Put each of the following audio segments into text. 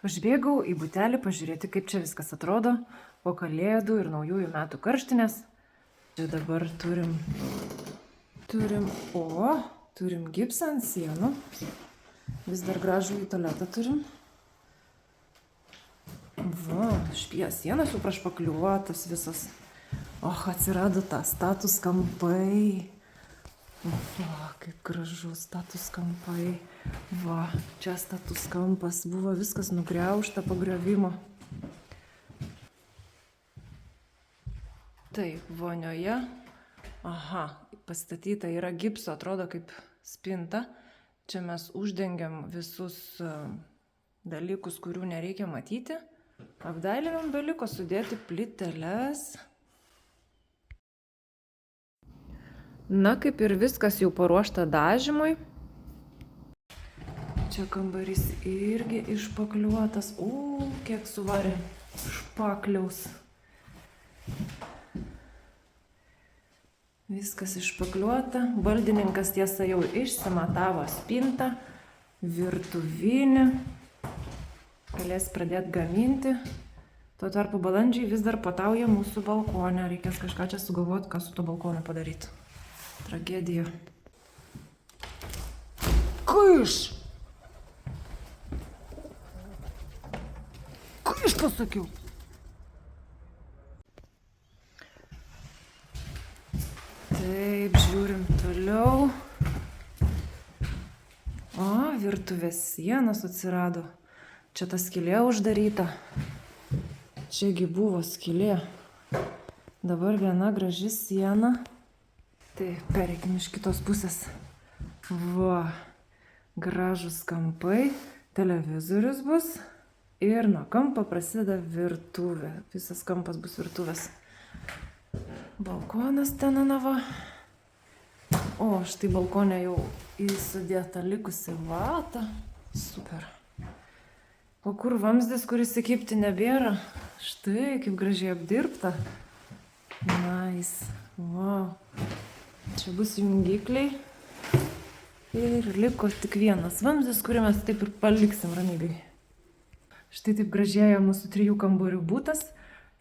Užbėgau į butelį pažiūrėti, kaip čia viskas atrodo po kalėdų ir naujųjų metų karštinės. Čia dabar turim gipsą ant sienų. Vis dar gražų į tualetą turim. Va, sienas jau prašpakliuotas visas. Atsirado ta status kampai. Va, kaip gražu, status kampai. Va, čia status kampas. Buvo viskas nugriaužta po griovimo. Taip, vonioje. Pastatyta yra gipso, atrodo kaip spinta. Čia mes uždengiam visus dalykus, kurių nereikia matyti. Apdailinam beliko sudėti plyteles. Na, kaip ir viskas jau paruošta dažymui. Čia kambarys irgi išpakliuotas. Kiek suvarė špakliaus. Viskas išpakliuota. Baldininkas tiesa jau išsimatavo spintą, virtuvinį. Galės pradėti gaminti. Tuo tarpu balandžiai vis dar patauja mūsų balkone. Reikės kažką čia sugalvoti, ką su to balkonu padaryti. Tragedija. Kaiš! Kaiš pasakiau. Taip, žiūrim toliau. Virtuvės sienos atsirado. Čia ta skylė uždaryta. Čiagi buvo skylė. Dabar viena graži siena. Tai pereikim iš kitos pusės. Va, gražus kampai. Televizorius bus. Ir nuo kampo prasideda virtuvė. Visas kampas bus virtuvės. Balkonas ten anava. Štai balkonė jau įsudėta likusi vata. Super. O kur vamzdis, kuris įkibti nebėra? Štai, kaip gražiai apdirbta. Nice. Wow. Čia bus jungikliai. Ir liko tik vienas vamzdis, kurį mes taip ir paliksim ramybėj. Štai taip gražėja mūsų 3 kambarių butas.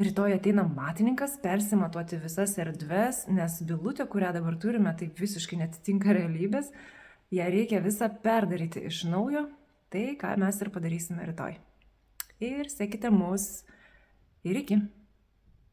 Rytoj ateina matininkas persimatuoti visas erdves, nes bylutė, kurią dabar turime, taip visiškai netitinka realybės. Ją reikia visą perdaryti iš naujo. Tai, ką mes ir padarysime rytoj. Ir sekite mus. Ir iki.